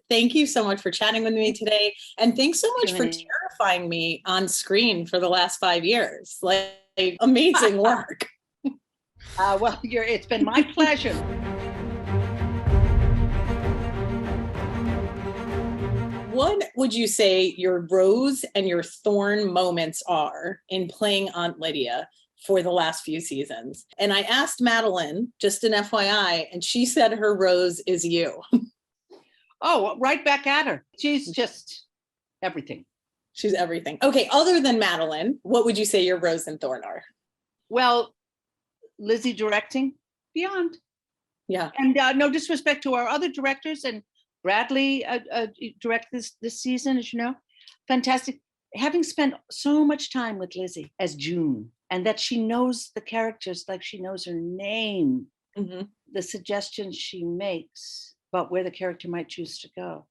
thank you so much for chatting with me today. And thanks so much for Q&A. terrifying me on screen for the last 5 years. Like, amazing work. Well, it's been my pleasure. What would you say your rose and your thorn moments are in playing Aunt Lydia for the last few seasons? And I asked Madeline, just an FYI, and she said her rose is you. Oh, right back at her. She's just everything. She's everything. Okay, other than Madeline, what would you say your rose and thorn are? Well, Lizzie directing, beyond. Yeah. And no disrespect to our other directors, and Bradley direct this season, as you know. Fantastic. Having spent so much time with Lizzie as June, and that she knows the characters like she knows her name, the suggestions she makes about where the character might choose to go,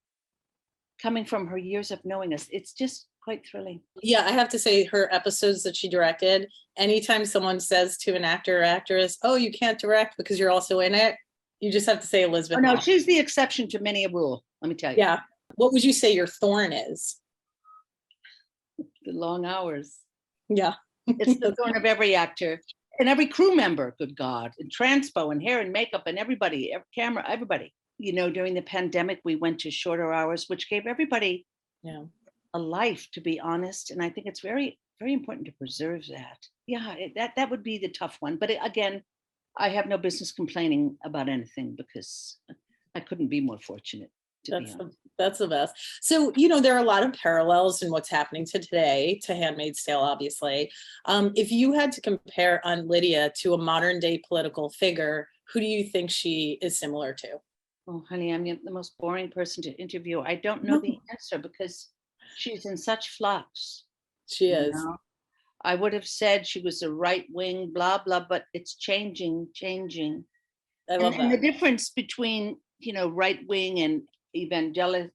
coming from her years of knowing us, it's just quite thrilling. Yeah, I have to say her episodes that she directed, anytime someone says to an actor or actress, oh, you can't direct because you're also in it, you just have to say Elisabeth. Oh, no, she's the exception to many a rule, let me tell you. Yeah. What would you say your thorn is? The long hours. Yeah. It's the thorn of every actor and every crew member, good God, and transpo and hair and makeup and everybody, every camera, everybody. You know, during the pandemic, we went to shorter hours, which gave everybody a life, to be honest. And I think it's very, very important to preserve that. Yeah, that would be the tough one. But again, I have no business complaining about anything because I couldn't be more fortunate. That's the best. So, you know, there are a lot of parallels in what's happening today to Handmaid's Tale, obviously. If you had to compare Aunt Lydia to a modern day political figure, who do you think she is similar to? Oh, honey, I'm the most boring person to interview. I don't know the answer because she's in such flux. She is. Know? I would have said she was a right wing, blah, blah, but it's changing. I love that. And the difference between, you know, right wing and evangelical,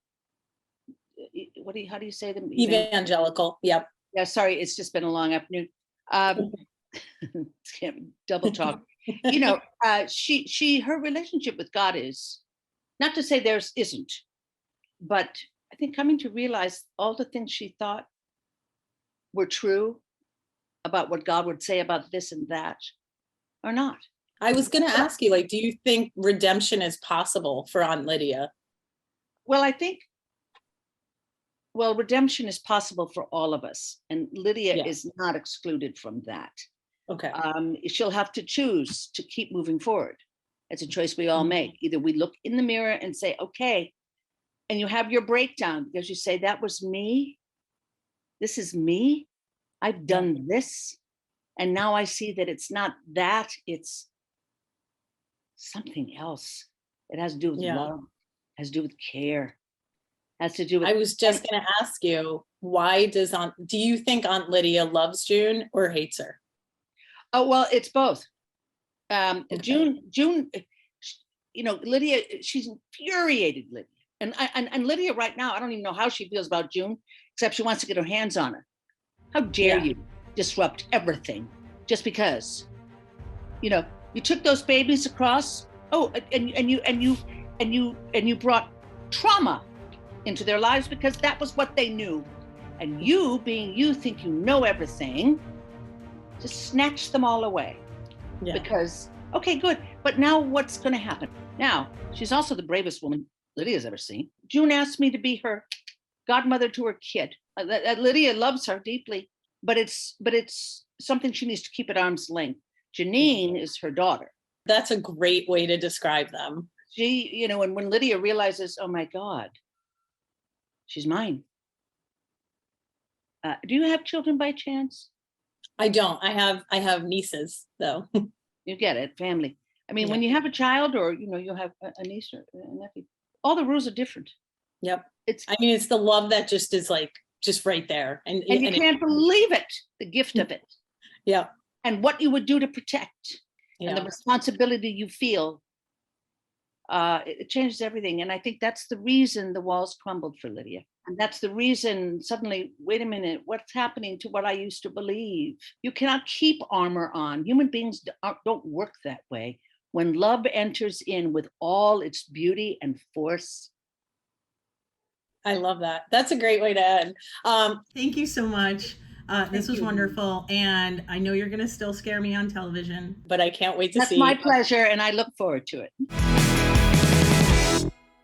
how do you say them? Evangelical. Yep. Yeah, sorry, it's just been a long afternoon. Can't double talk. You know, her relationship with God is, not to say theirs isn't, but I think coming to realize all the things she thought were true about what God would say about this and that are not. I was going to ask you, like, do you think redemption is possible for Aunt Lydia? Well, I think, redemption is possible for all of us. And Lydia is not excluded from that. Okay. She'll have to choose to keep moving forward. It's a choice we all make. Either we look in the mirror and say, okay, and you have your breakdown because you say, that was me. This is me. I've done this. And now I see that it's not that, it's something else. It has to do with love, has to do with care, has to do with. I was just going to ask you, do you think Aunt Lydia loves June or hates her? Oh, well, it's both. June, you know, Lydia, she's infuriated, Lydia. And Lydia right now, I don't even know how she feels about June, except she wants to get her hands on her. How dare you disrupt everything just because, you know, you took those babies across. Oh, and you brought trauma into their lives because that was what they knew. And you, being you, think you know everything, just snatch them all away. Yeah. Because, okay, good. But now what's going to happen? Now, she's also the bravest woman Lydia's ever seen. June asked me to be her godmother to her kid. Lydia loves her deeply, but it's something she needs to keep at arm's length. Janine is her daughter. That's a great way to describe them. She, you know, and when Lydia realizes, oh my God, she's mine. Do you have children by chance? I don't. I have nieces though. You get it, family. I mean, when you have a child, or you know, you have a niece or a nephew, all the rules are different. Yep. It's the love that just is like just right there, and you can't believe it, the gift of it. Yeah. And what you would do to protect, and the responsibility you feel. It changes everything, and I think that's the reason the walls crumbled for Lydia. And that's the reason suddenly, wait a minute, what's happening to what I used to believe? You cannot keep armor on. Human beings don't work that way. When love enters in with all its beauty and force, I love that. That's a great way to end. Thank you so much. This was wonderful. And I know you're going to still scare me on television. But I can't wait to see. That's my pleasure, and I look forward to it.